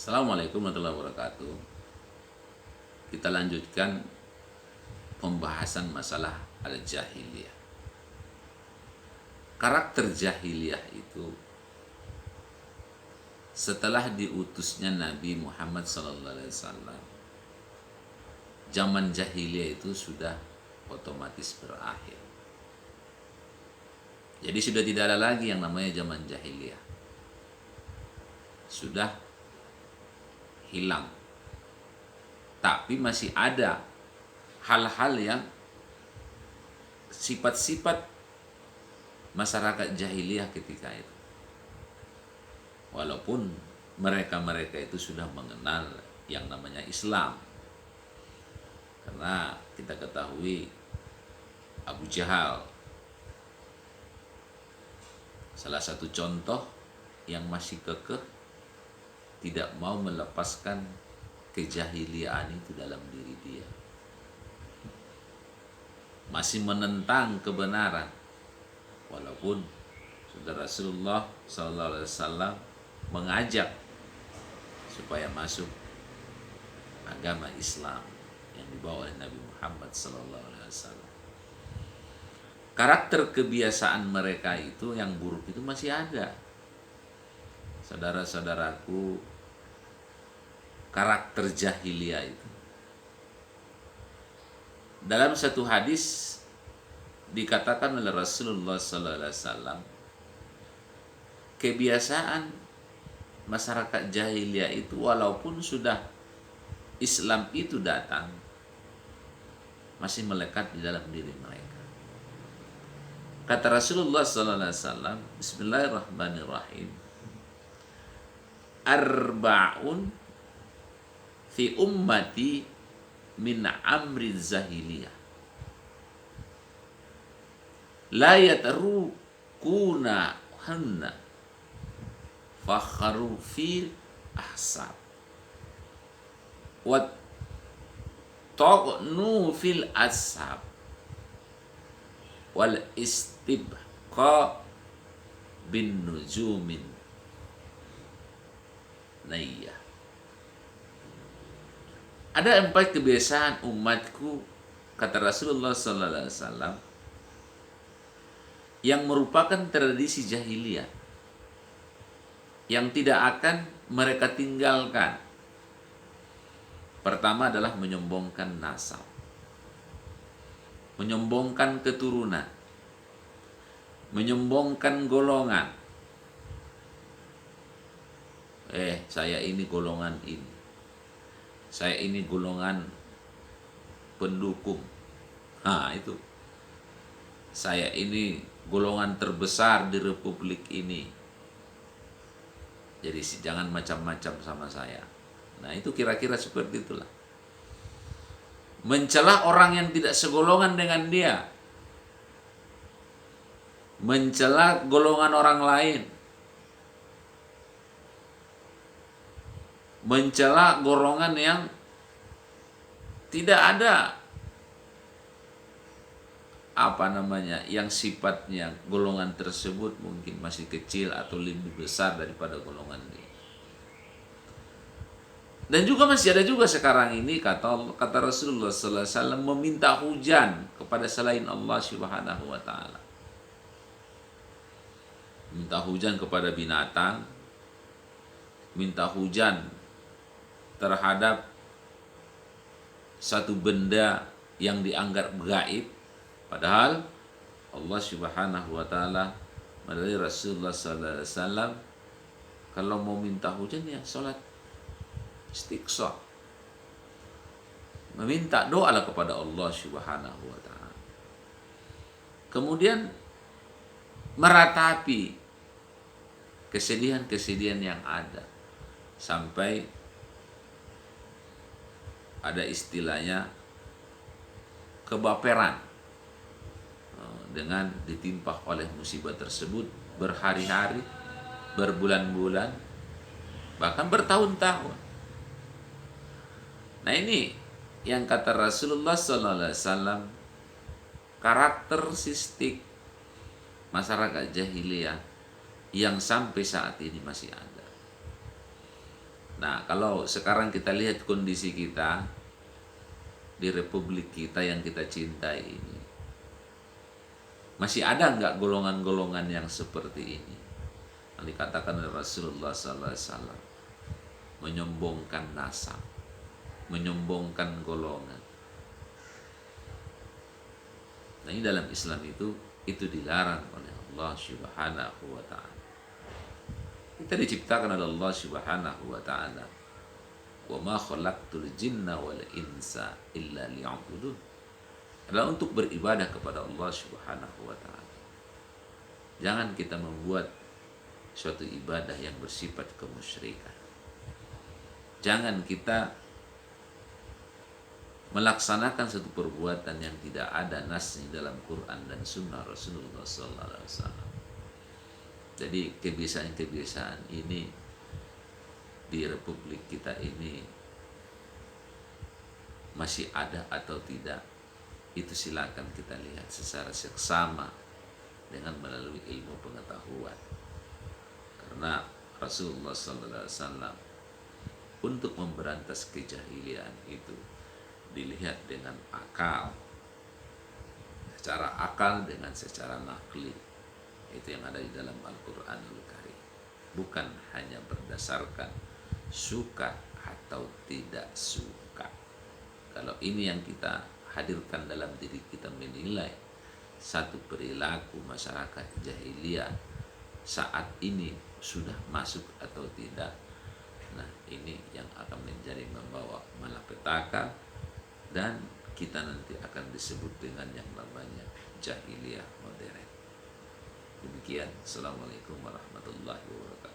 Assalamualaikum warahmatullahi wabarakatuh. Kita lanjutkan pembahasan masalah al-jahiliyah. Karakter jahiliyah itu setelah diutusnya Nabi Muhammad SAW, zaman jahiliyah itu sudah otomatis berakhir. Jadi sudah tidak ada lagi yang namanya zaman jahiliyah. Sudah hilang. Tapi masih ada hal-hal yang sifat-sifat masyarakat jahiliyah ketika itu. Walaupun mereka-mereka itu sudah mengenal yang namanya Islam. Karena kita ketahui Abu Jahal salah satu contoh yang masih kekeh tidak mau melepaskan kejahiliaan itu dalam diri dia. Masih menentang kebenaran. Walaupun sudah Rasulullah SAW mengajak supaya masuk agama Islam yang dibawa oleh Nabi Muhammad SAW. Karakter kebiasaan mereka itu yang buruk itu masih ada. Saudara-saudaraku, karakter jahiliyah itu. Dalam satu hadis dikatakan oleh Rasulullah SAW, kebiasaan masyarakat jahiliyah itu walaupun sudah Islam itu datang, masih melekat di dalam diri mereka. Kata Rasulullah SAW, Bismillahirrahmanirrahim, arba'un fi ummati min amri zahiliyah la yatrukuna hanna fakharu fil ahsab wa taqnu fil ashab wal istibqa bin nujumin nayyah. Ada 4 kebiasaan umatku, kata Rasulullah SAW, yang merupakan tradisi jahiliyah yang tidak akan mereka tinggalkan. Pertama adalah menyombongkan nasab, menyombongkan keturunan, menyombongkan golongan. Saya ini golongan ini. Saya ini golongan pendukung. Itu. Saya ini golongan terbesar di republik ini. Jadi jangan macam-macam sama saya. Nah, itu kira-kira seperti itulah. Mencela orang yang tidak segolongan dengan dia. Mencela golongan orang lain. Mencela golongan yang tidak ada yang sifatnya golongan tersebut mungkin masih kecil atau lebih besar daripada golongan dia. Dan juga masih ada juga sekarang ini kata Rasulullah SAW, meminta hujan kepada selain Allah Subhanahu wa taala. Minta hujan kepada binatang, minta hujan terhadap satu benda yang dianggap gaib, padahal Allah Subhanahu wa taala melalui Rasulullah sallallahu alaihi wasallam kalau mau minta hujan ya salat istiqsa. Meminta doalah kepada Allah Subhanahu wa taala. Kemudian meratapi kesedihan-kesedihan yang ada sampai ada istilahnya kebaperan dengan ditimpa oleh musibah tersebut berhari-hari, berbulan-bulan, bahkan bertahun-tahun. Nah, ini yang kata Rasulullah SAW, karakteristik masyarakat jahiliyah yang sampai saat ini masih ada. Nah, kalau sekarang kita lihat kondisi kita di republik kita yang kita cintai ini, masih ada nggak golongan-golongan yang seperti ini? Yang dikatakan oleh Rasulullah SAW, menyombongkan nasab, menyombongkan golongan. Nah, ini dalam Islam itu dilarang oleh Allah Subhanahu wa taala. Kita diciptakan oleh Allah Subhanahu wa taala. Wa ma khalaqtul jinna wal insa illa liya'budun. Adalah untuk beribadah kepada Allah Subhanahu wa taala. Jangan kita membuat suatu ibadah yang bersifat kemusyrikan. Jangan kita melaksanakan satu perbuatan yang tidak ada nasnya dalam Quran dan Sunnah Rasulullah SAW. Jadi kebiasaan-kebiasaan ini di republik kita ini masih ada atau tidak, itu silakan kita lihat secara seksama dengan melalui ilmu pengetahuan. Karena Rasulullah SAW untuk memberantas kejahilian itu dilihat dengan akal, secara akal dengan secara nakli. Itu yang ada di dalam Al-Quranul Karim. Bukan hanya berdasarkan suka atau tidak suka. Kalau ini yang kita hadirkan dalam diri kita, menilai satu perilaku masyarakat jahiliyah saat ini sudah masuk atau tidak, nah ini yang akan menjadi membawa malapetaka, dan kita nanti akan disebut dengan yang namanya jahiliyah modern. Demikian. Assalamualaikum warahmatullahi wabarakatuh.